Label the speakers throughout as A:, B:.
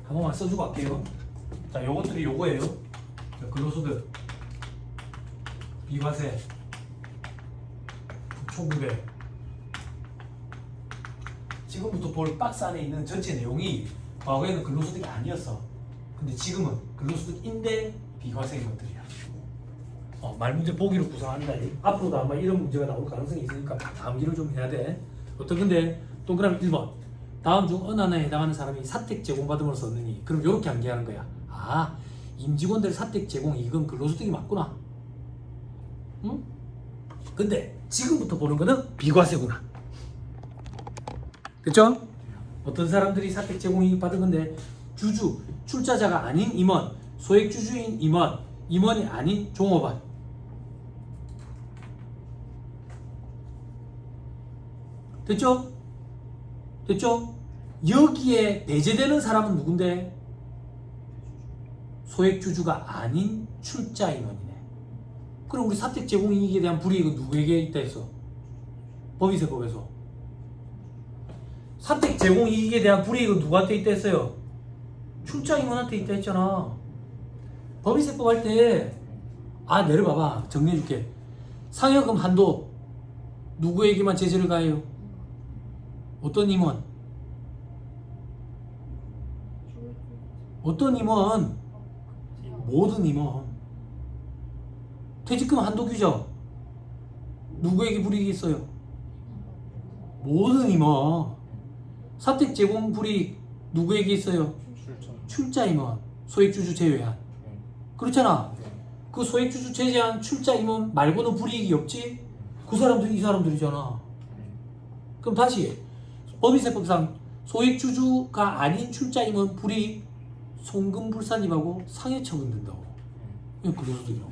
A: 한 번만 써주고 갈게요. 자, 요것들이 요거예요. 자, 근로소득, 비과세, 초급액. 지금부터 볼 박스 안에 있는 전체 내용이 과거에는 근로소득이 아니었어. 근데 지금은 근로소득인데 비과세인 것들이야. 말 문제 보기로 구성한다. 앞으로도 아마 이런 문제가 나올 가능성이 있으니까 암기를 좀 해야 돼. 어떤 건데 동그라미 1번. 다음 중 어느 하나에 해당하는 사람이 사택 제공받음으로써 얻느니. 그럼 이렇게 암기하는 거야. 아, 임직원들 사택 제공 이건 근로소득이 맞구나. 응? 근데 지금부터 보는 거는 비과세구나. 됐죠? 어떤 사람들이 사택 제공이 받은 건데 주주, 출자자가 아닌 임원, 소액 주주인 임원, 임원이 아닌 종업원. 됐죠? 됐죠? 여기에 배제되는 사람은 누군데? 소액 주주가 아닌 출자 임원이네. 그럼 우리 사택 제공 이익에 대한 불이익은 누구에게 있다 했어? 법인세법에서. 사택 제공 이익에 대한 불이익은 누구한테 있다 했어요? 출자 임원한테 있다 했잖아. 법인세법 할 때 내려봐봐. 정리해줄게. 상여금 한도 누구에게만 제재를 가해요? 어떤 임원? 어떤 임원? 모든 임원. 퇴직금 한도 규정 누구에게 불이익이 있어요? 모든 임원. 사택 제공 불이익 누구에게 있어요? 출자 임원. 소액주주 제외한. 그렇잖아. 그 소액주주 제외한 출자 임원 말고는 불이익이 없지? 그 사람들이 이 사람들이잖아. 그럼 다시 법인세법상 소액주주가 아닌 출자 임원 불이익 송금불산임하고 상해처분 된다고. 이건 근로소득이라고.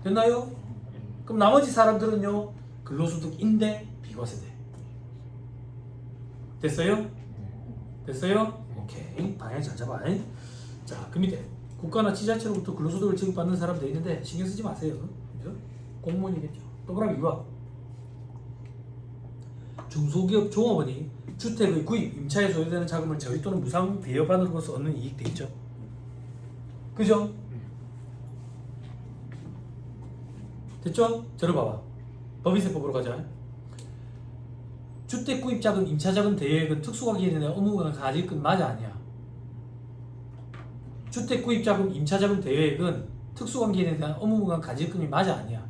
A: 됐나요? 그럼 나머지 사람들은요 근로소득인데 비과세돼. 됐어요? 됐어요? 오케이. 방향 잘 잡아. 자, 그 밑에 국가나 지자체로부터 근로소득을 지급받는 사람 돼 있는데 신경 쓰지 마세요. 그죠? 공무원이겠죠. 동그라미 2번. 중소기업 종업원이 주택의 구입, 임차에 소요되는 자금을 저리 또는 무상 대여받음으로써 얻는 이익 돼 있죠. 그죠? 됐죠? 저를 봐봐. 법인세법으로 가자. 주택 구입 자금, 임차 자금 대여액은 특수관계인의 업무가 가질건 맞아 아니야? 주택 구입 자금, 임차 자금 대여액은 특수관계인에 대한 업무가 가질건이 맞아 아니야?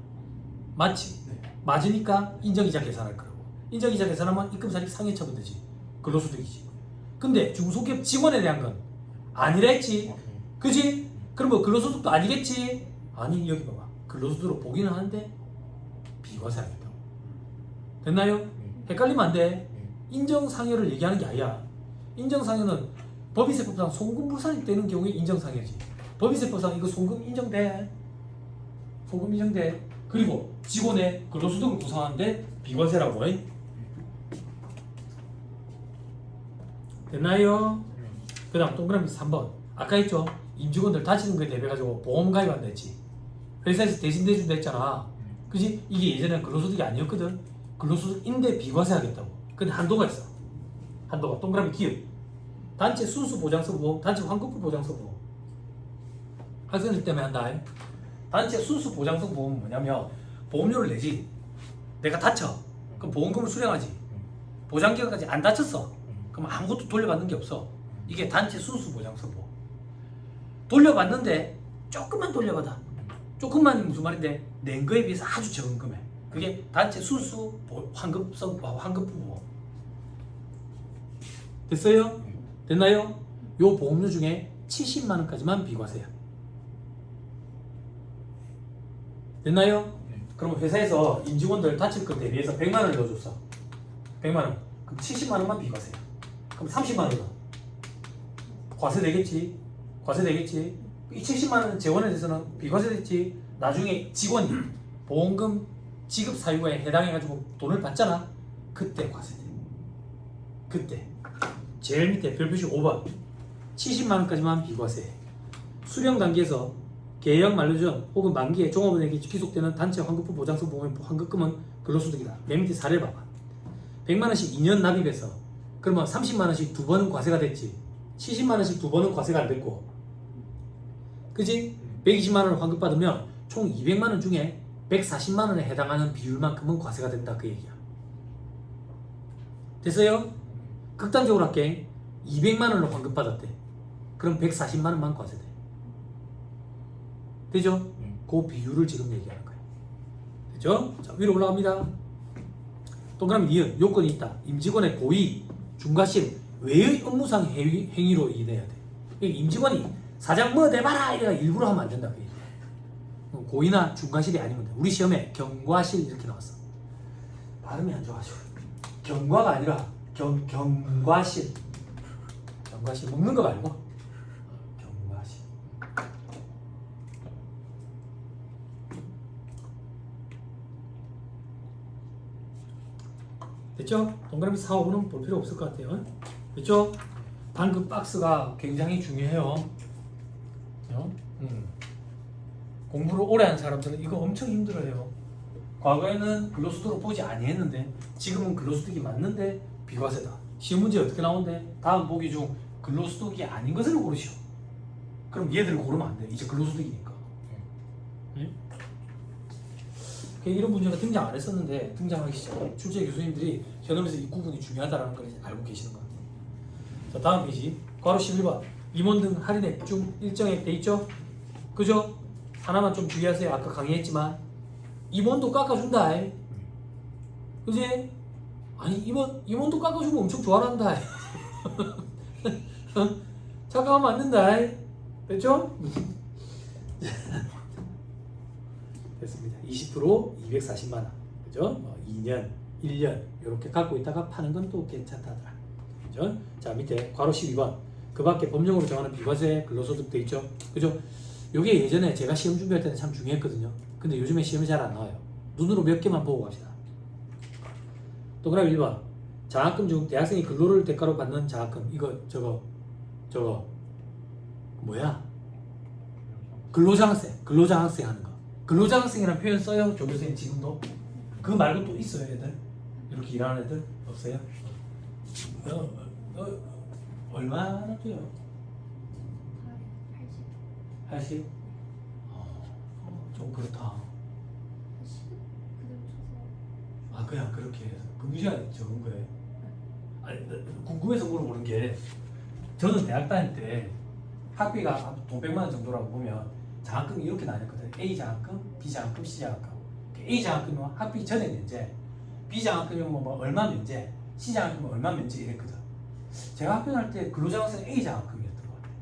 A: 맞지? 네. 맞으니까 인정이자 계산할 거라고. 인정이자 계산하면 입금사직 상해처분 되지. 근로소득이지. 근데 중소기업 직원에 대한 건 아니라 했지. 그지? 그럼 뭐 근로소득도 아니겠지? 아니, 여기 봐봐. 근로소득으로 보기는 하는데 비과세하겠다고. 됐나요? 헷갈리면 안 돼. 인정상여를 얘기하는 게 아니야. 인정상여는 법인세법상 송금불산이 되는 경우에 인정상여지. 법인세법상 이거 송금 인정돼. 송금 인정돼. 그리고 직원의 근로소득을 구성하는데 비과세라고. 됐나요? 그 다음 동그라미 3번. 아까 했죠? 임직원들 다치는 거에 대비해가지고 보험 가입한다 했지. 회사에서 대신 대준다 했잖아. 그지? 이게 예전에는 근로소득이 아니었거든. 근로소득인데 비과세 하겠다고. 근데 한도가 있어. 한도가 동그라미 기업. 단체 순수 보장서 보험, 단체 환급부 보장서 보험. 학생들 때문에 한다. 단체 순수 보장성 보험은 뭐냐면 보험료를 내지. 내가 다쳐. 그럼 보험금을 수령하지. 보장기간까지 안 다쳤어. 그럼 아무것도 돌려받는 게 없어. 이게 단체 순수 보장서 보험. 돌려받는데 조금만 돌려받아. 조금만이 무슨 말인데 낸 거에 비해서 아주 적은 금액. 그게 단체 순수 환급부 보험. 됐어요? 됐나요? 요 보험료 중에 70만 원까지만 비과세야. 됐나요? 그럼 회사에서 임직원들 다칠 것 대비해서 100만 원을 넣어줬어. 100만 원. 그럼 70만 원만 비과세야. 그럼 30만 원은 과세 되겠지. 과세 되겠지. 이 70만 원 재원에 대해서는 비과세 됐지. 나중에 직원이 보험금 지급 사유에 해당해가지고 돈을 받잖아. 그때 과세돼. 그때. 제일 밑에 별표시 5번. 70만 원까지만 비과세. 수령 단계에서 계약 만료 전 혹은 만기에 종업원에게 기속되는 단체 환급부 보장성 보험의 환급금은 근로소득이다. 맨 밑에 사례 봐봐. 100만 원씩 2년 납입해서 그러면 30만 원씩 두 번은 과세가 됐지. 70만 원씩 두 번은 과세가 안 됐고, 그지? 120만 원을 환급받으면 총 200만 원 중에 140만 원에 해당하는 비율만큼은 과세가 된다 그 얘기야. 됐어요? 극단적으로 할게. 200만 원을 환급받았대. 그럼 140만 원만 과세돼. 되죠? 그 비율을 지금 얘기하는 거야. 되죠? 자, 위로 올라갑니다. 동그라미 니은 요건이 있다. 임직원의 고의, 중과실, 외의 업무상 행위로 인해야 돼. 그러니까 임직원이 사장 뭐 내봐라 이래가 일부러 하면 안 된다. 고의나 중과실이 아니면 돼. 우리 시험에 경과실 이렇게 나왔어. 발음이 안 좋아가지고 경과가 아니라 경과실. 경과실 먹는 거 말고 경과실. 됐죠? 동그라미 4, 5는 볼 필요 없을 것 같아요. 됐죠? 방금 박스가 굉장히 중요해요. 공부를 오래 한 사람들은 이거 엄청 힘들어요. 과거에는 근로소득으로 보지 아니했는데 지금은 근로소득이 맞는데 비과세다. 시험 문제 어떻게 나오는데 다음 보기 중 근로소득이 아닌 것을 고르시오. 그럼 얘들을 고르면 안 돼. 이제 근로소득이니까. 이런 문제가 등장 안 했었는데 등장하기 시작해. 출제 교수님들이 현업에서 이 구분이 중요하다는 걸 알고 계시는 것 같아요. 자, 다음 페이지. 괄호 11번. 임원 등 할인액 중 일정액 돼 있죠? 그죠? 하나만 좀 주의하세요. 아까 강의했지만 임원도 깎아준다. 그지? 아니 임원도 깎아주면 엄청 좋아한다. 착각하면 안 된다. 됐죠? 됐습니다. 20% 240만 원. 그죠? 2년, 1년 이렇게 갖고 있다가 파는 건 또 괜찮다더라. 그죠? 자, 밑에 괄호 12번. 그 밖에 법령으로 정하는 비과세 근로소득 돼 있죠? 그죠? 요게 예전에 제가 시험 준비할 때는 참 중요했거든요. 근데 요즘에 시험이 잘 안 나와요. 눈으로 몇 개만 보고 갑시다. 동그라미 1번. 장학금 중 대학생이 근로를 대가로 받는 장학금. 이거 저거 뭐야? 근로장학생 하는 거. 근로장학생이라는 표현 써요? 조교수님 지금도? 그거 말고 또 있어요 애들? 이렇게 일하는 애들? 없어요? 얼마나 돼요? 80? 좀 그렇다. 아, 그냥 그렇게 해서 금시간 적은 거예요? 아니, 궁금해서 물어보는 게 저는 대학 다닐 때 학비가 돈 100만 원 정도라고 보면 장학금이 이렇게 나뉘었거든요. A 장학금, B 장학금, C 장학금. A 장학금은 학비 전액 면제, B 장학금이면 뭐 얼마 면제, C 장학금은 얼마 면제 이랬거든. 제가 학교 다닐 때 근로장학생 A 장학금이었던 것 같아요.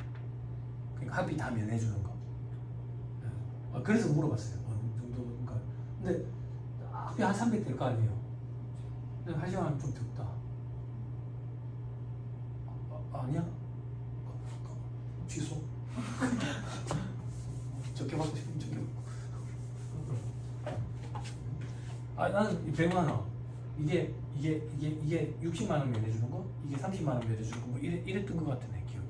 A: 그러니까 학비 다 면해주는 거. 그래서 물어봤어요. 어느 정도인가. 근데 학비 한 300 될 거 아니에요. 근데 하지만 좀 적다. 아니야? 취소. 적게 받고 싶으면 적게 받고. 나는 100만 원. 이게 60만 원 면해주는 거, 이게 30만 원 면해주는 거, 뭐 이랬던 것 같아 내 기억에.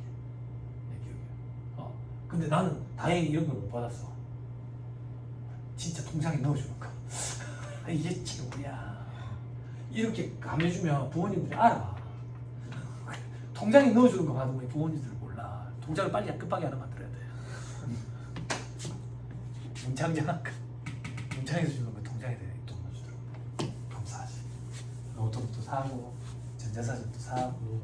A: 근데 나는 다행히 이런 걸 못 받았어. 진짜 통장에 넣어주는 거. 이게 최고야. 이렇게 감해주면 부모님들이 알아. 통장에 넣어주는 거 받으면 부모님들 몰라. 통장을 빨리 급하게 하나 만들어야 돼. 문창에서 주는 거 통장에 돈 넣어주더라고. 감사하지. 노트북도 사고 전자사전도 사고.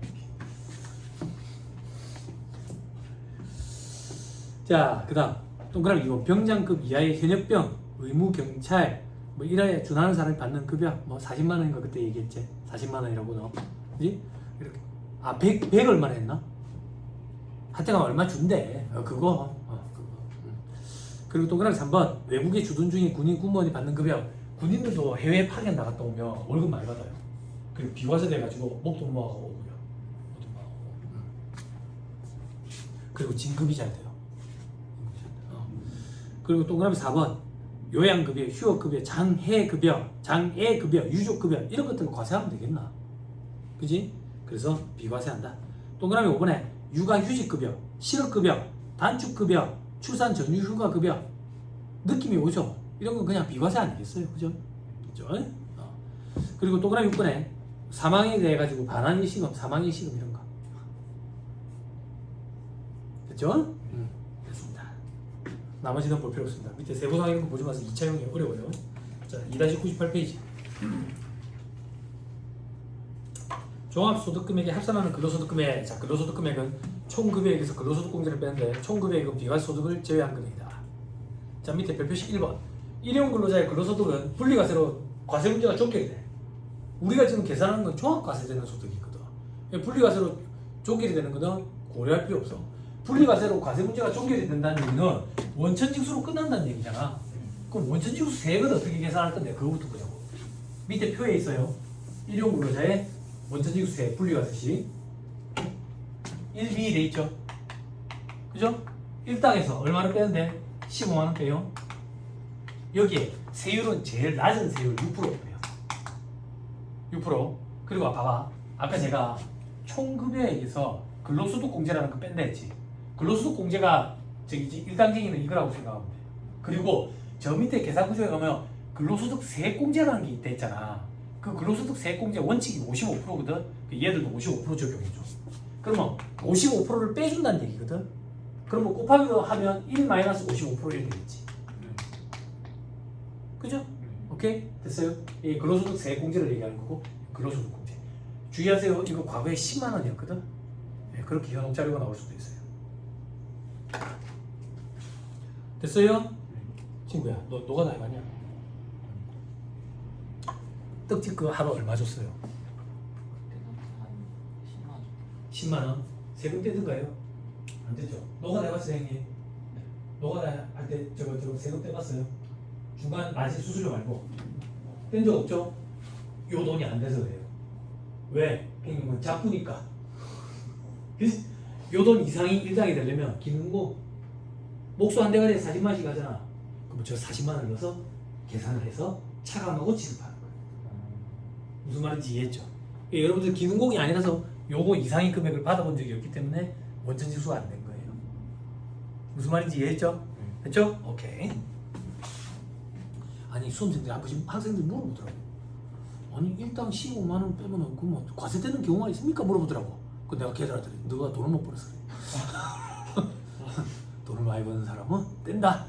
A: 자, 그 다음 동그라미 2번. 병장급 이하의 현역병, 의무 경찰 뭐 일하에 준하는 사람이 받는 급여 뭐 40만 원인가 그때 얘기했지. 40만 원이라고 너. 그지? 이렇게 100 얼마나 했나? 하여튼 얼마 준대. 그거. 그리고 동그라미 3번. 외국에 주둔 중인 군인 군무원이 받는 급여. 군인들도 해외 파견 나갔다 오면 월급 많이 받아요. 그리고 비과세 돼가지고 목돈 모아가고 오고요. 그리고 진급이 잘 돼요. 그리고 동그라미 4번. 요양급여, 휴업급여, 장해급여, 장애급여, 유족급여 이런 것들을 과세하면 되겠나? 그지? 그래서 비과세한다. 동그라미 5번에 육아휴직급여, 실업급여, 단축급여, 출산 전유휴가급여 느낌이 오죠? 이런 건 그냥 비과세 아니겠어요? 그죠? 그죠? 그리고 동그라미 6번에 사망에 대해 가지고 반환일시금, 사망일시금 이런 거 됐죠? 됐습니다. 나머지는 볼 필요 없습니다. 밑에 세부상 이런 거 보지 마세요. 2차용이 어려워요. 자, 2-98페이지. 종합소득금액에 합산하는 근로소득금액. 자, 근로소득금액은 총급여액에서 근로소득공제를 빼는데 총급여액은 비과세소득을 제외한 금액이다. 자, 밑에 별표식 1번. 일용 근로자의 근로소득은 분리과세로 과세 문제가 쫓겨야 돼. 우리가 지금 계산하는 건 종합과세되는 소득이거든. 분리과세로 쫓겨야 되는 거는 고려할 필요 없어. 분리과세로 과세 문제가 쫓겨야 된다는 얘기는 원천징수로 끝난다는 얘기잖아. 그럼 원천징수 세액은 어떻게 계산할 건데 그거부터 보자고. 밑에 표에 있어요. 일용 근로자의 원천징수 세액 분리과세시 1B 돼 있죠. 그죠? 1당에서 얼마를 빼는데 15만원 빼요. 여기에 세율은 제일 낮은 세율 6% 빼요. 6%. 그리고 봐봐. 아까 제가 총급여액에서 근로소득공제라는 거 뺀다 했지. 근로소득공제가 저기 1단계는 이거라고 생각하면 돼. 그리고 저 밑에 계산구조에 가면 근로소득 세액공제라는 게 있다 했잖아. 그 근로소득 세액공제 원칙이 55%거든. 얘들도 55% 적용해줘. 그러면 55%를 빼준다는 얘기거든. 그러면 곱하기로 하면 1-55% 이렇게 되겠지. 그죠? 오케이? 됐어요? 이 근로소득 세액공제를 얘기하는 거고 근로소득공제. 주의하세요. 이거 과거에 10만 원이었거든. 네, 그렇게 현황 자료가 나올 수도 있어요. 됐어요? 친구야, 너가 다 해봤냐? 떡집 그거 하루 얼마 줬어요? 10만 원. 세금 떼든가요? 안 되죠. 너가 내봤어요, 형님? 너가 할 때 저거 세금 떼봤어요? 중간 마진 수수료 말고 뗀 적 없죠? 요 돈이 안 돼서 그래요. 왜? 형님은 자꾸니까. 그치? 요 돈 이상이 1당이 되려면 기능고 목수 한 대가리에 40만 원씩 가잖아. 그럼 저 40만 원을 넣어서 계산을 해서 차감하고 지급하는 거예요. 무슨 말인지 이해했죠? 여러분들 기능공이 아니라서 요거 이상의 금액을 받아본 적이 없기 때문에 원천징수가 안 된 거예요. 무슨 말인지 이해했죠? 됐죠? 오케이. 아니 수험생들이 아버지 학생들이 물어보더라고. 아니 일당 15만 원 빼면은 그뭐 과세되는 경우가 있습니까? 물어보더라고. 그 내가 걔들한테 너가 돈을 못 벌어서 그래. 돈을 많이 버는 사람은 뗀다.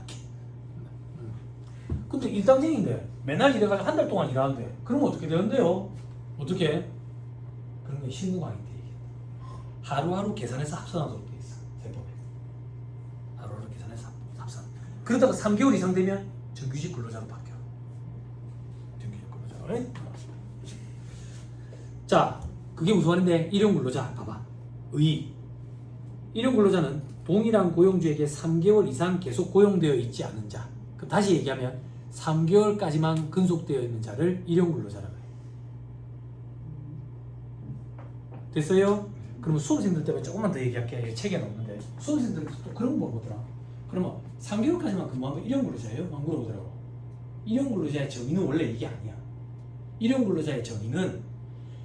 A: 근데 일당쟁인데 맨날 일해가지고 한 달 동안 일하는데 그러면 어떻게 되는데요? 어떻게? 그런 게 실무가 아닌데 이게 하루하루 계산해서 합산하도록 돼 있어. 세법에 하루하루 계산해서 합산. 그러다가 3개월 이상 되면 정규직 근로자로 바뀌어. 정규직 근로자로. 자, 그게 무슨 말인데? 일용 근로자 봐봐. 일용 근로자는 동일한 고용주에게 3개월 이상 계속 고용되어 있지 않은 자. 그럼 다시 얘기하면 3개월까지만 근속되어 있는 자를 일용 근로자라고 해요. 됐어요? 그러면 수험생들 때문에 조금만 더 얘기할게. 책에 나오는데 수험생들은 또 그런 거 물어보더라. 그러면 3개월까지만 근무하면 일용 근로자예요? 안 물어보더라고. 일용 근로자의 정의는 원래 이게 아니야. 일용 근로자의 정의는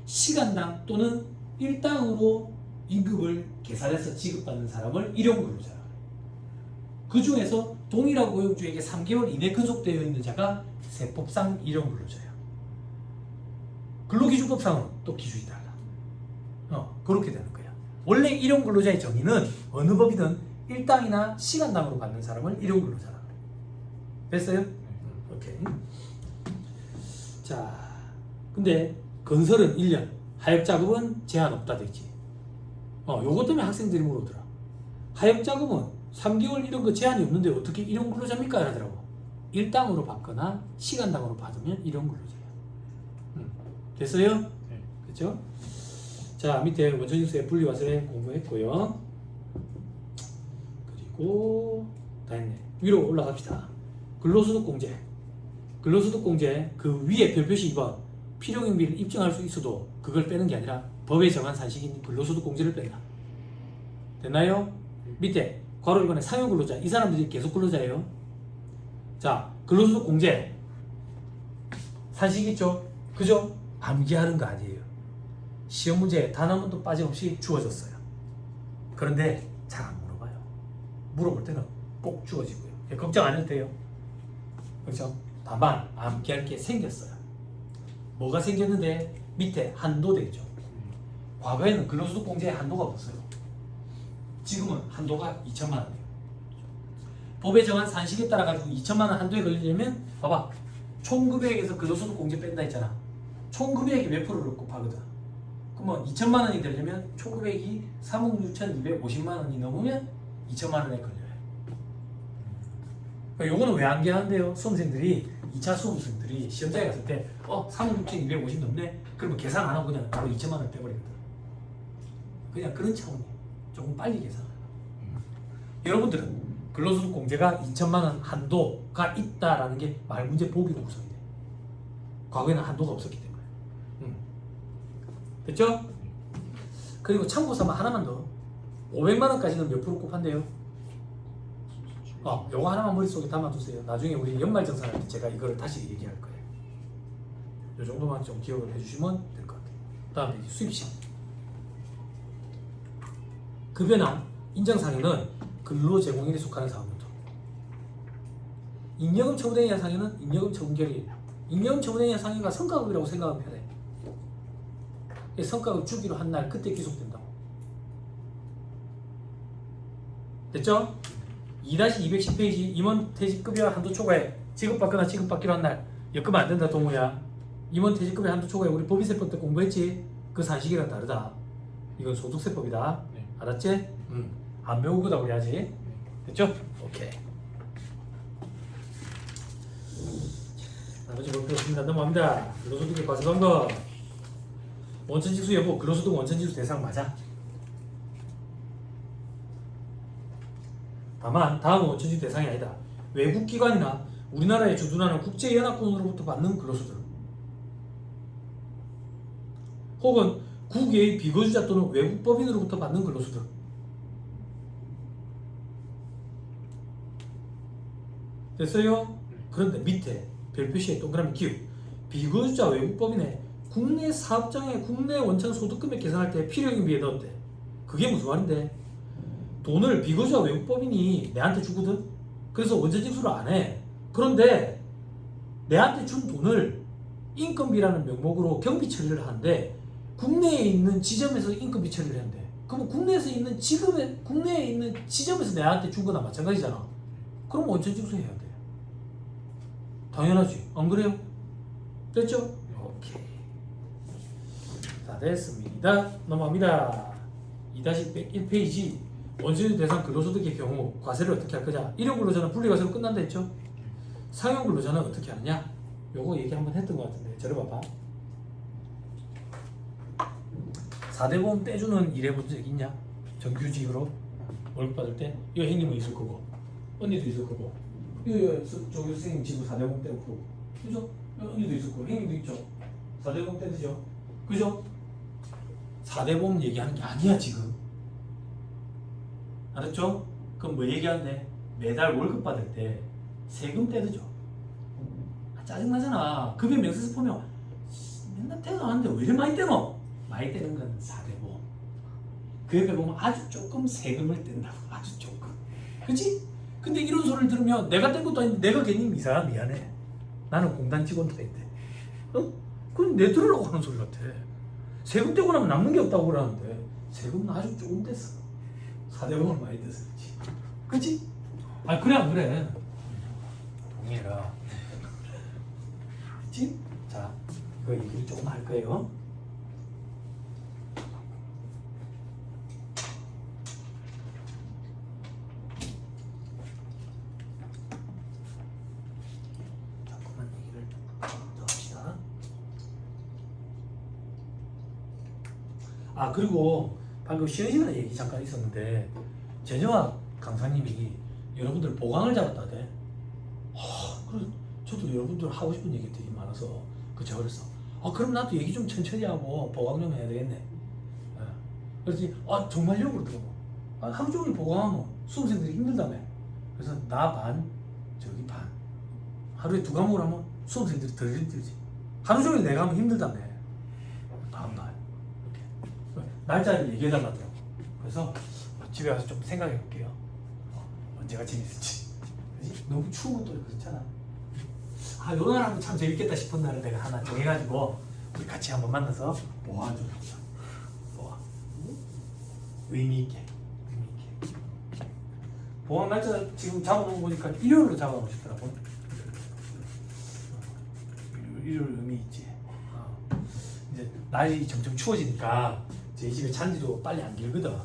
A: 시간당 또는 일당으로 임금을 계산해서 지급받는 사람을 일용 근로자라고 해요. 그 중에서 동일한 고용주에게 3개월 이내 근속되어 있는 자가 세법상 일용 근로자예요. 근로기준법상은 또 기준이 달라. 그렇게 되는 거야. 원래 일용 근로자의 정의는 어느 법이든 일당이나 시간당으로 받는 사람을 일용 근로자라고 해요. 됐어요? 오케이. 자, 근데 건설은 1년, 하역작업은 제한 없다 되지. 요것 때문에 학생들이 물어보더라. 하역작업은 3개월 이런 거 제한이 없는데 어떻게 일용 근로자입니까? 이러더라고. 일당으로 받거나 시간당으로 받으면 일용 근로자예요. 됐어요? 네. 그렇죠? 자, 밑에 원천징수의 분리과세 공부했고요. 그리고 다 했네. 위로 올라갑시다. 근로소득공제. 근로소득공제 그 위에 별표시 2번 필요경비를 입증할 수 있어도 그걸 빼는 게 아니라 법에 정한 산식인 근로소득공제를 뺀다. 됐나요? 밑에 괄호 1번에 상용근로자. 이 사람들이 계속 근로자예요. 자, 근로소득공제 산식 있죠? 그죠? 암기하는 거 아니에요. 시험 문제에 단 한 번도 빠짐없이 주어졌어요. 그런데 잘 안 물어봐요. 물어볼 때는 꼭 주어지고요. 걱정 안 해도 돼요. 그렇죠? 다만 암기할 게 생겼어요. 뭐가 생겼는데 밑에 한도 되죠. 과거에는 근로소득공제에 한도가 없어요. 지금은 한도가 2천만 원이에요. 법에 정한 산식에 따라 가지고 2천만 원 한도에 걸리려면 봐봐. 총 금액에서 근로소득 공제 뺀다 했잖아. 총 금액이 몇 프로를 곱하거든. 그러면 2천만 원이 되려면 총 금액이 3억 6,250만 원이 넘으면 2천만 원에 걸려요. 그러니까 요거는 왜 안 계산돼요? 수험생들이 2차 수험생들이 시험장에 갔을 때 3억 6,250 넘네? 그러면 계산 안 하고 그냥 바로 2천만 원 떼버리거든. 그냥 그런 차원이에요. 조금 빨리 계산하라. 여러분들은 근로소득 공제가 2천만 원 한도가 있다라는 게 말문제 보기로 구성이 돼요. 과거에는 한도가 없었기 때문에. 됐죠? 그리고 참고삼아 하나만 더. 500만 원까지는 몇 프로 곱한대요? 요거 하나만 머릿속에 담아두세요. 나중에 우리 연말정산할 때 제가 이거를 다시 얘기할 거예요. 요 정도만 좀 기억을 해주시면 될 것 같아요. 다음에 수입시. 급여나 인정상여는 근로제공인에 속하는 사업부터. 임여금 처분에 의한 상여는 임여금 처분결의예요. 임여금 처분에 의한 상여가 성과급이라고 생각하면 편해. 성과급 주기로 한 날 그때 기속된다고. 됐죠? 2-210페이지 임원퇴직급여 한도 초과에 지급받거나 지급받기로 한 날 엮으면 안 된다 동우야. 임원퇴직급여 한도 초과에 우리 법인세법 때 공부했지? 그 산식이랑 다르다. 이건 소득세법이다.
B: 네.
A: 알았지? 안 배우고 그다 우리 아직. 됐죠? 오케이. 나머지 볼 필요 없습니다. 넘어갑니다. 근로소득의 과세방법. 원천징수 여부, 근로소득 원천징수 대상 맞아. 다만 다음은 원천징수 대상이 아니다. 외국기관이나 우리나라에 주둔하는 국제연합군으로부터 받는 근로소득, 혹은 국외의 비거주자 또는 외국법인으로부터 받는 근로소득. 됐어요? 그런데 밑에 별표시에 동그라미 기울, 비거주자 외국법인의 국내 사업장의 국내 원천 소득금액 계산할 때 필요경비에 넣었대. 그게 무슨 말인데? 돈을 비거주자 외국법인이 내한테 주거든? 그래서 원천징수를 안 해. 그런데 내한테 준 돈을 인건비라는 명목으로 경비 처리를 하는데 국내에 있는 지점에서 인건비 처리를 한대. 그럼 국내에서 있는 국내에 있는 지점에서 내한테 준 거나 마찬가지잖아. 그럼 원천징수 해야 돼. 당연하지. 안 그래요? 됐죠? 오케이. 다 됐습니다. 넘어갑니다. 2-101페이지 원천징수 대상 근로소득의 경우 과세를 어떻게 할 거냐. 일용 근로자는 분리과세로 끝난다 했죠? 상용 근로자는 어떻게 하느냐? 요거 얘기 한번 했던 것 같은데 저를 봐봐. 4대 보험 떼주는 일 해본 적 있냐? 정규직으로 월급 받을 때 이거 형님은 있을 거고 언니도 있을 거고 이거 저기 선생님 집으로 4대 보험 떼고 그러고 그죠? 언니도 있을 거고 형님도 있죠? 4대 보험 떼드죠? 그죠? 4대 보험 얘기하는 게 아니야 지금. 알았죠? 그럼 뭐 얘기하는데 매달 월급 받을 때 세금 떼드죠? 짜증나잖아. 급여 명세서 보면 맨날 떼가는데 왜 이렇게 많이 떼노? 많이 떼는 건 4대 보험. 그 옆에 보면 아주 조금 세금을 뗀다고. 아주 조금. 그치? 근데 이런 소리를 들으면 내가 뗀 것도 아닌데 내가 괜히 이상하 미안해. 나는 공단 직원도 있대. 그건 내 들으라고 하는 소리 같아. 세금 떼고 나면 남는 게 없다고 그러는데 세금은 아주 조금 뗐어. 4대 보험을 많이 뗐어. 그치? 아 그래 안 그래? 동의해라. 그치? 자, 이거 얘기를 조금 할 거예요. 잠깐만 얘기를 더 합시다. 아 그리고 방금 쉬는 시간에 얘기 잠깐 있었는데 제정학 강사님이 여러분들 보강을 잡았다대. 그래서 저도 여러분들 하고 싶은 얘기 되게 많아서 제가 그랬어. 그럼 나도 얘기 좀 천천히 하고 보강 좀 해야 되겠네. 그랬더니 정말요? 그러더라고. 하루 종일 보강하면 수험생들이 힘들다며. 그래서 나 반, 저기 반. 하루에 2과목을 하면 수험생들이 덜 힘들지. 하루 종일 내가 하면 힘들다며. 다음날 이렇게 날짜를 얘기해달라더라고. 그래서 집에 가서 좀 생각해 볼게요. 언제가 재밌을지. 그치? 너무 추운 것도 그렇잖아. 요날 하면 참 재밌겠다 싶은 날을 내가 하나 정해가지고 우리 같이 한번 만나서 모아 좀 하자. 모아. 의미 있게. 보강 날짜 지금 잡아놓은 거 보니까 일요일로 잡아놓으시더라고. 일요일 의미 있지. 이제 날이 점점 추워지니까 제 집에 잔디도 빨리 안 길거든.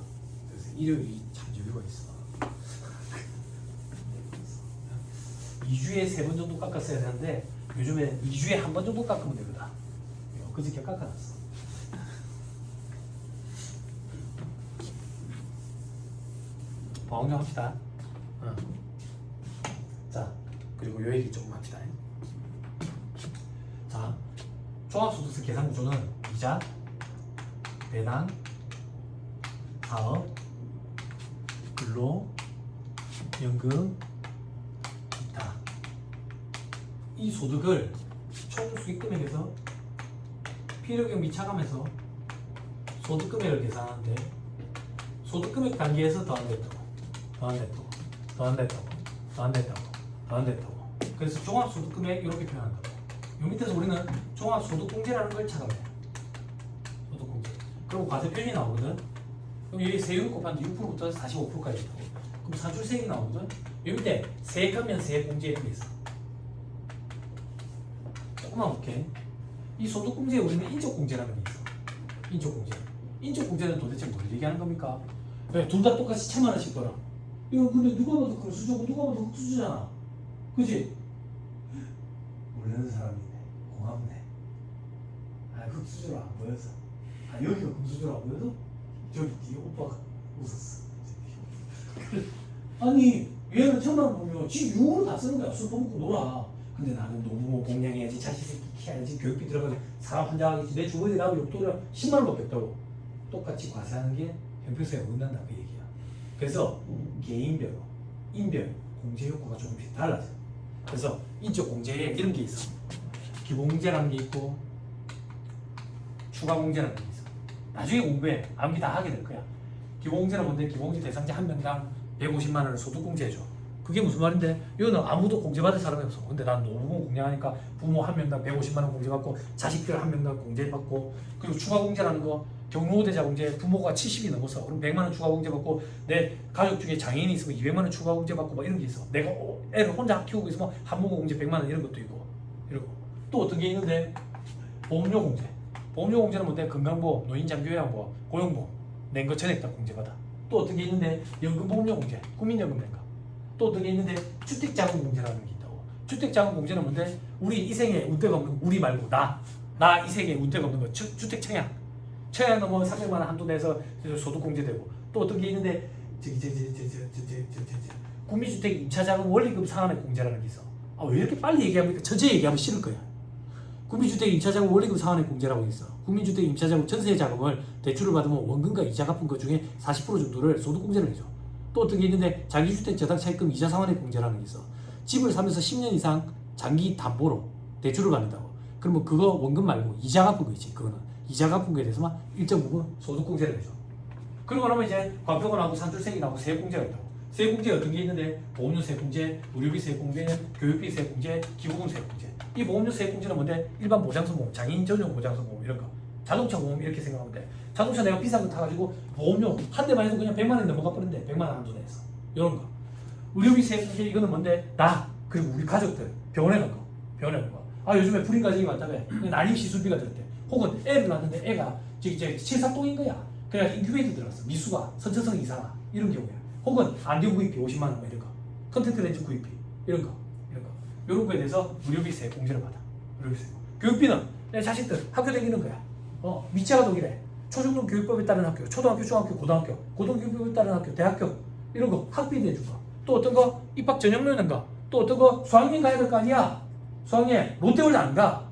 A: 그래서 일요일이 참 여유가 있어. 2주에 3번 정도 깎았어야 되는데 요즘에 2주에 1번 정도 깎으면 되거든. 그저께 깎아놨어. 보강 좀 합시다. 자, 그리고 요 얘기 조금 합시다. 자, 종합소득세 계산 구조는 이자, 배당, 사업, 근로, 연금, 기타. 이 소득을 총 수익금액에서 필요경 미차감해서 소득금액을 계산하는데 소득금액 단계에서 더한댔다고 그래서 종합소득금액 이렇게 표현한다고. 요 밑에서 우리는 종합소득공제라는 걸 찾아내. 소득공제. 그리고 과세표준이 나오거든. 그럼 여기 세율 곱하는데 6%부터 45%까지 있다고. 그럼 산출세액이 나오거든. 요 밑에 세액하면 세액공제 이런 게 있어. 조금만 볼게. 이 소득공제에 우리는 인적공제라는 게 있어. 인적공제. 인적공제는 도대체 뭘 얘기하는 겁니까? 왜? 둘 다 똑같이 1,000만 원씩 벌어. 이거 근데 누가 봐도 금수저고 누가 봐도 흑수저잖아. 그치? 모르는 사람이네. 고맙네. 아, 흑수저로 안 보여서. 아, 여기가 금수저로 안 보여서? 저기 뒤에 오빠가 웃었어. 아니, 얘는 1,000만 원 보면 지 유으로 다 쓰는 거야. 술 먹고 놀아. 근데 나는 너무 공양해야지, 자식 새끼 키워야지, 교육비 들어가지, 사람 환장하겠지, 내 주머니에 나오면 욕도려 10만 원밖에 없다고. 똑같이 과세하는 게 형평성에 어긋난다 그 얘기야. 그래서 개인별, 인별 공제 효과가 조금씩 달라져. 그래서 인적 공제에 이런 게 있어. 기본공제라는 게 있고 추가 공제라는 게 있어. 나중에 공부해. 암기 다 하게 될 거야. 기본공제는 뭔데? 기본공제 대상자 한 명당 150만 원을 소득공제해줘. 그게 무슨 말인데? 이거는 아무도 공제받을 사람이 없어. 근데 난 너무 공양하니까 부모 한 명당 150만 원 공제받고 자식들 한 명당 공제받고 그리고 추가 공제라는 거 경로대자 공제 부모가 70이 넘어서 그럼 100만 원 추가 공제 받고 내 가족 중에 장애인이 있으면 200만 원 추가 공제 받고 막 이런 게 있어. 내가 애를 혼자 키우고 있으면 한부모 공제 100만 원 이런 것도 있고 이러고 또 어떤 게 있는데 보험료 공제. 보험료 공제는 뭔데? 건강보험, 노인장기요양보험, 고용보험 낸 거 전액 다 공제받아. 또 어떤 게 있는데 연금보험료 공제, 국민연금 낸 거. 또 어떤 게 있는데 주택자금 공제라는 게 있다고. 주택자금 공제는 뭔데? 우리 이 생에 운대가 없는 우리 말고 나 이 생에 운대가 없는 거 주택 청약 넘어 300만 원 한도 내서 소득공제되고 또 어떤 게 있는데 국민주택 임차자금 원리금 상환의 공제라는 게 있어. 아, 왜 이렇게 빨리 얘기합니까? 전체 얘기하면 싫을 거야. 국민주택 임차자금 원리금 상환의 공제라고 있어. 국민주택 임차자금 전세 자금을 대출을 받으면 원금과 이자 갚은 것 중에 40% 정도를 소득공제를 해줘. 또 어떤 게 있는데 장기주택 저당차입금 이자 상환의 공제라는 게 있어. 집을 사면서 10년 이상 장기 담보로 대출을 받는다고. 그러면 그거 원금 말고 이자 갚은 거 있지. 그거는 이자 갚은 거에 대해서만 일정 부분 소득공제를 해줘. 그러고 나면 이제 과표가 나오고 산출세액이 나오고 세액공제가 있다고. 세액공제 어떤 게 있는데 보험료 세액공제, 의료비 세액공제, 교육비 세액공제, 기부금 세액공제. 이 보험료 세액공제는 뭔데? 일반 보장성보험, 장애인 전용 보장성보험 이런 거. 자동차 보험 이렇게 생각하면 돼. 자동차 내가 비싼 거 타가지고 보험료 한 대만 해도 그냥 100만 원 넘어가 버린대. 100만 원 한도 내에서. 이런 거. 의료비 세액공제 이거는 뭔데? 나 그리고 우리 가족들 병원에 간 거. 병원에 간 거. 아, 요즘에 불임 가정이 많다며. 난임 시술비가 들었대. 혹은 애를 낳았는데 애가 이제 칠삭동인 거야. 그래서 인큐베이터 들어갔어. 미수가 선천성 이상아 이런 경우야. 혹은 안경 구입비 50만 원 이런 거. 컨택트 렌즈 구입비 이런 거. 이런 거에 대해서 의료비 세액 공제를 받아. 의료비 세액. 교육비는 내 자식들 학교 다니는 거야. 미자가 독일에 초중등 교육법에 따른 학교, 초등학교, 중학교, 고등학교, 고등교육법에 따른 학교, 대학교 이런 거 학비 내준 거. 또 어떤 거 입학 전형료 낸 거. 또 어떤 거 수학여행 가야 될 거 아니야. 수학여행 롯데월드 안 가.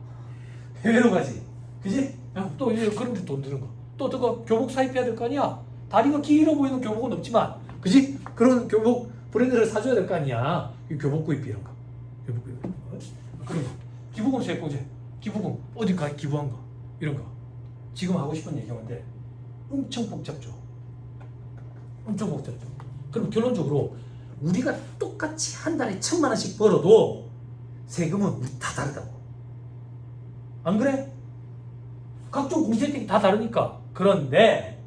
A: 해외로 가지. 그지? 또 그런 데 돈 드는 거. 또 어떤 거 교복 사입해야 될 거 아니야. 다리가 길어 보이는 교복은 없지만, 그지? 그런 교복 브랜드를 사줘야 될 거 아니야. 교복 구입비 이런 거. 교복 구입비 이런 거. 그런 거. 기부금 세액공제. 기부금 어디 가 기부한 거. 이런 거. 지금 하고 싶은 얘기인데 엄청 복잡죠. 엄청 복잡죠. 그럼 결론적으로 우리가 똑같이 한 달에 1,000만 원씩 벌어도 세금은 우리 다 다르다고. 안 그래? 각종 공제 혜택이 다 다르니까. 그런데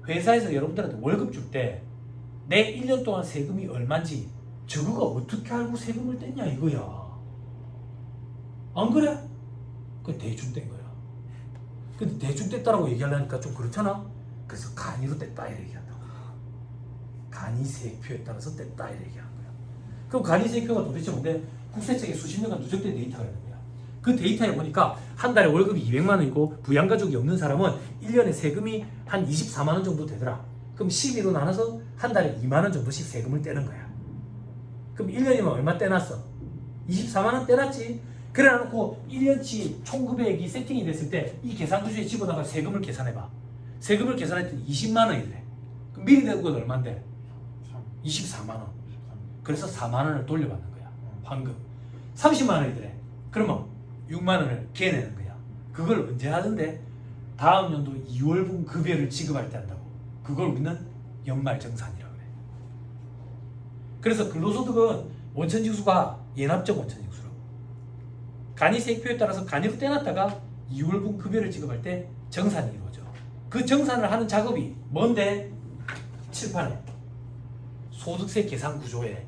A: 회사에서 여러분들한테 월급 줄 때 내 1년 동안 세금이 얼마인지 저거가 어떻게 알고 세금을 뗐냐 이거야. 안 그래? 그 대충 뗀 거야. 근데 대충 뗐다라고 얘기하려니까 좀 그렇잖아. 그래서 간이로 뗐다 이렇게 얘기한다고. 간이 세액표에 따라서 뗐다 이렇게 얘기하는 거야. 그럼 간이 세액표가 도대체 뭔데? 국세청에 수십 년간 누적된 데이터가 있는 거야. 그 데이터에 보니까 한 달에 월급이 200만 원이고 부양가족이 없는 사람은 1년에 세금이 한 24만 원 정도 되더라. 그럼 12로 나눠서 한 달에 2만 원 정도씩 세금을 떼는 거야. 그럼 1년이면 얼마 떼놨어? 24만 원 떼놨지. 그래 놓고 1년치 총급액이 세팅이 됐을 때 이 계산구조에 집어넣어서 세금을 계산해봐. 세금을 계산했더니 20만 원이래. 그럼 미리 낸 건 얼마인데? 24만 원. 그래서 4만 원을 돌려받는 거야. 황금. 30만 원이더래. 그러면 6만 원을 개내는 거야. 그걸 언제 하는데? 다음 연도 2월분 급여를 지급할 때 한다고. 그걸 우리는 연말정산이라고 그래. 그래서 근로소득은 원천징수가 예납적 원천징수라고. 간이세액표에 따라서 간이로 떼놨다가 2월분 급여를 지급할 때 정산이 이루어져. 그 정산을 하는 작업이 뭔데? 칠판에 소득세 계산 구조에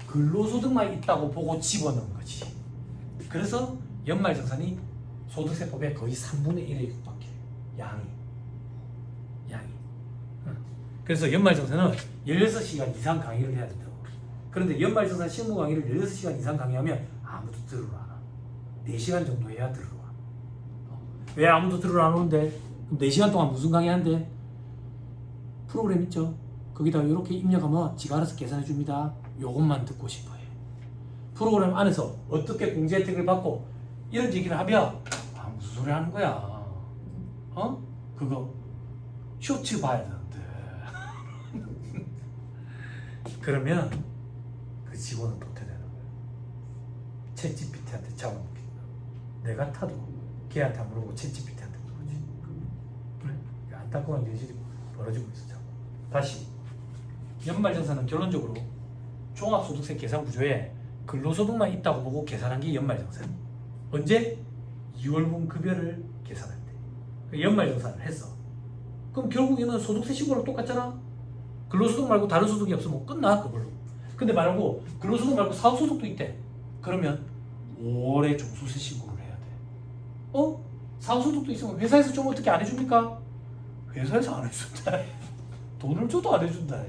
A: 근로소득만 있다고 보고 집어넣은 거지. 그래서 연말정산이 소득세법의 거의 3분의 1에 육박해. 양이. 그래서 연말정산은 16시간 이상 강의를 해야 된다고. 그런데 연말정산 실무 강의를 16시간 이상 강의하면 아무도 들으러 안 와. 4시간 정도 해야 들으러 와. 왜 아무도 들으러 안 오는데? 그럼 4시간 동안 무슨 강의 한대? 프로그램 있죠? 거기다 이렇게 입력하면 지가 알아서 계산해 줍니다. 요것만 듣고 싶어 해. 프로그램 안에서 어떻게 공제 혜택을 받고 이런 얘기를 하면 무슨 소리 하는 거야. 그거 쇼츠 봐야 되는데. 그러면 그 직원은 도태되는 거야. 챗GPT한테 잡아먹힌다. 내가 타도 걔한테 안 물어보고 챗GPT한테 물어보지. 그래? 안타까운 현실이 벌어지고 있어. 자꾸. 다시 연말정산은 결론적으로 종합소득세 계산 구조에 근로소득만 있다고 보고 계산한 게 연말정산. 언제? 2월분 급여를 계산할 때 연말정산을 했어. 그럼 결국에는 소득세 신고랑 똑같잖아. 근로소득 말고 다른 소득이 없으면 끝나 그걸로. 근데 말고 근로소득 말고 사업소득도 있대. 그러면 5월에 종소세 신고를 해야 돼. 사업소득도 있으면 회사에서 좀 어떻게 안 해줍니까? 회사에서 안 해준다. 돈을 줘도 안 해준다.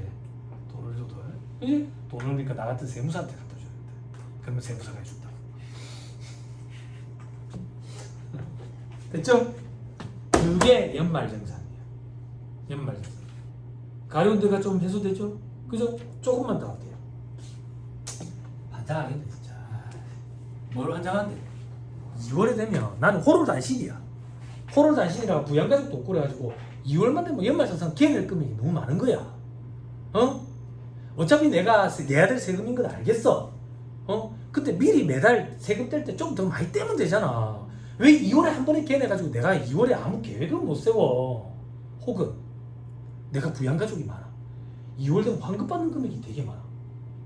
A: 돈을 줘도. 그지? 돈을 그러니까 나 같은 세무사한테 갖다 줘야 된다. 그러면 세무사가 해준다. 됐죠? 그게 연말정산이야. 연말정산. 가려운 데가 좀 해소되죠? 그죠? 조금만 더 할게요. 환장하겠네 진짜. 뭘 환장한데? 2월에 되면 나는 호롤단신이야. 호롤단신이라 부양가족도 없고 그래가지고 2월만 되면 연말정산 개낼 금액이 너무 많은 거야. 어차피 내가 내야 될 세금인 건 알겠어. 근데 미리 매달 세금 뗄 때 좀 더 많이 떼면 되잖아. 왜 2월에 한 번에 개내가지고 내가 2월에 아무 계획을 못 세워. 혹은 내가 부양가족이 많아. 2월 되면 환급받는 금액이 되게 많아.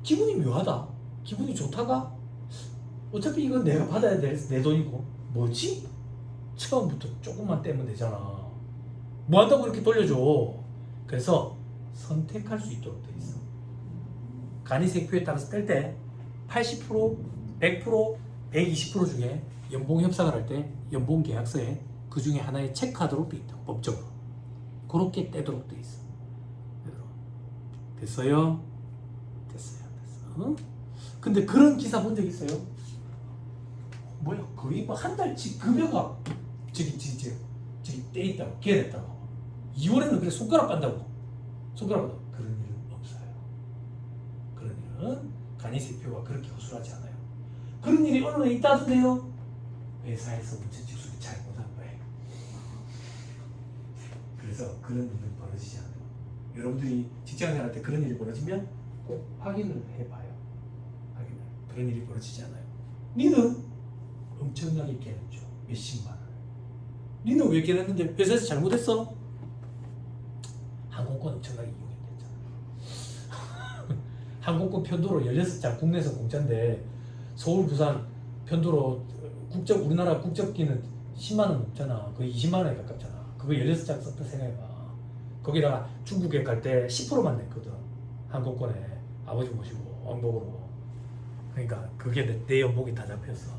A: 기분이 묘하다. 기분이 좋다가 어차피 이건 내가 받아야 될 내 돈이고 뭐지? 처음부터 조금만 떼면 되잖아. 뭐 한다고 이렇게 돌려줘. 그래서 선택할 수 있도록 돼 있어. 간이세액표에 따라서 뗄 때 80%, 100%, 120% 중에 연봉 협상을 할 때 연봉 계약서에 그 중에 하나에 체크하도록 돼 있다. 법적으로. 그렇게 떼도록 돼 있어. 됐어요? 됐어. 근데 그런 기사 본 적 있어요? 뭐야? 거의 뭐 한 달치 급여가 저기 떼 있다고, 개냈다고. 2월에는 그래 손가락 빤다고. 손가락 빤다고. 그런 일은 없어요. 그런 일은 간이세표가 그렇게 허술하지 않아요. 그런 일이 언론에 있다던데요? 회사에서 문천직수를 잘못한 거예요. 그래서 그런 일은 벌어지지 않아요. 여러분들이 직장생활 할 때 그런 일이 벌어지면 꼭 확인을 해봐요. 그런 일이 벌어지지 않아요. 니는 엄청나게 깨냈죠. 몇십만 원. 니는 왜 깨냈는데 회사에서 잘못했어? 항공권 엄청나게 이용했잖아. 항공권 편도로 16장 국내에서 공짜인데 서울, 부산 편도로 우리나라 국적기는 10만 원 넘잖아. 거의 20만 원에 가깝잖아. 그거 16장 썼다 생각해봐. 거기다가 중국에 갈 때 10%만 냈거든. 항공권에 아버지 모시고 왕복으로. 그러니까 그게 내 연봉이 다 잡혔어.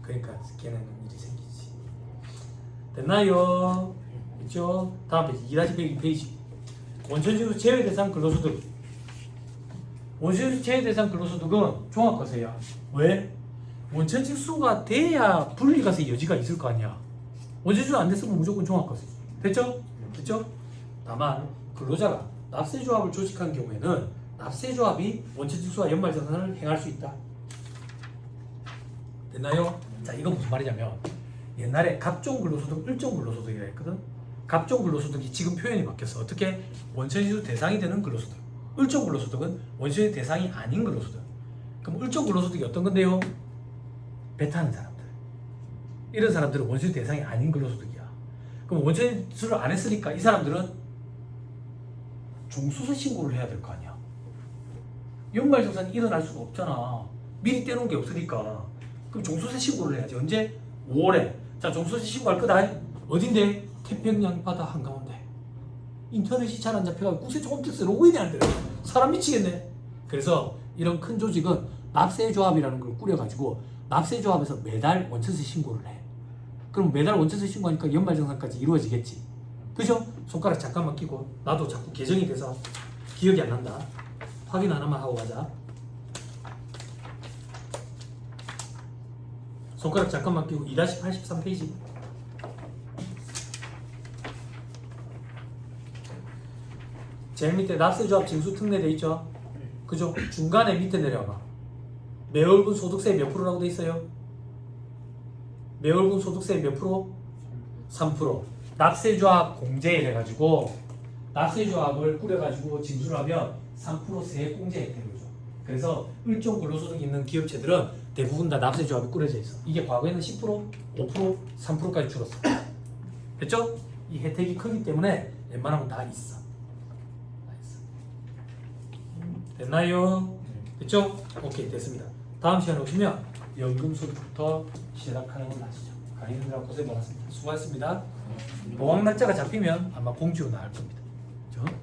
A: 그러니까 걔네는 일이 생기지. 됐나요? 있죠? 다음 페이지 2-102페이지. 원천징수 제외 대상 근로소득. 원천징수 제외 대상 근로소득은 종합과세야. 왜? 원천징수가 돼야 분리과세 여지가 있을 거 아니야. 원천징수 안 됐으면 무조건 종합과세. 됐죠? 됐죠? 다만 근로자가 납세조합을 조직한 경우에는 납세조합이 원천징수와 연말정산을 행할 수 있다. 됐나요? 자, 이건 무슨 말이냐면 옛날에 갑종 근로소득, 을종 근로소득이라 했거든. 갑종 근로소득이 지금 표현이 바뀌었어. 어떻게? 원천징수 대상이 되는 근로소득. 을종 근로소득은 원천징수 대상이 아닌 근로소득. 그럼 을종 근로소득이 어떤 건데요? 배 타는 사람들. 이런 사람들은 원천징수 대상이 아닌 근로소득이야. 그럼 원천징수를 안 했으니까 이 사람들은 종수세 신고를 해야 될 거 아니야. 연말정산이 일어날 수가 없잖아. 미리 떼놓은 게 없으니까. 그럼 종수세 신고를 해야지. 언제? 5월에. 자, 종수세 신고할 거다. 어딘데? 태평양 바다 한가운데. 인터넷이 잘 안 잡혀가지고 국세청 홈택스 로그인이 안 돼. 사람 미치겠네. 그래서 이런 큰 조직은 납세조합이라는 걸 꾸려가지고 납세조합에서 매달 원천세 신고를 해. 그럼 매달 원천세 신고하니까 연말정산까지 이루어지겠지. 그죠? 손가락 잠깐만 끼고. 나도 자꾸 개정이 돼서 기억이 안 난다. 확인 하나만 하고 가자. 손가락 잠깐만 끼고 2-83페이지. 제일 밑에 납세조합 징수 특례돼 있죠? 그죠? 중간에 밑에 내려가. 매월분 소득세 몇 프로라고 돼 있어요? 매월분 소득세 몇 프로? 3%. 납세조합 공제 해가지고 납세조합을 꾸려가지고 징수를 하면 3% 세액 공제 혜택을 줘. 그래서 일종 근로소득이 있는 기업체들은 대부분 다 납세조합이 꾸려져 있어. 이게 과거에는 10%, 5%, 3%까지 줄었어. 됐죠? 이 혜택이 크기 때문에 웬만하면 다 있어. 됐나요? 됐죠? 오케이, 됐습니다. 다음 시간에 오시면 연금소득부터 시작하는 걸로 하시죠. 강의느라 고생 많았습니다. 수고하셨습니다. 보강 날짜가 잡히면 아마 공지로 나올 겁니다. 그렇죠?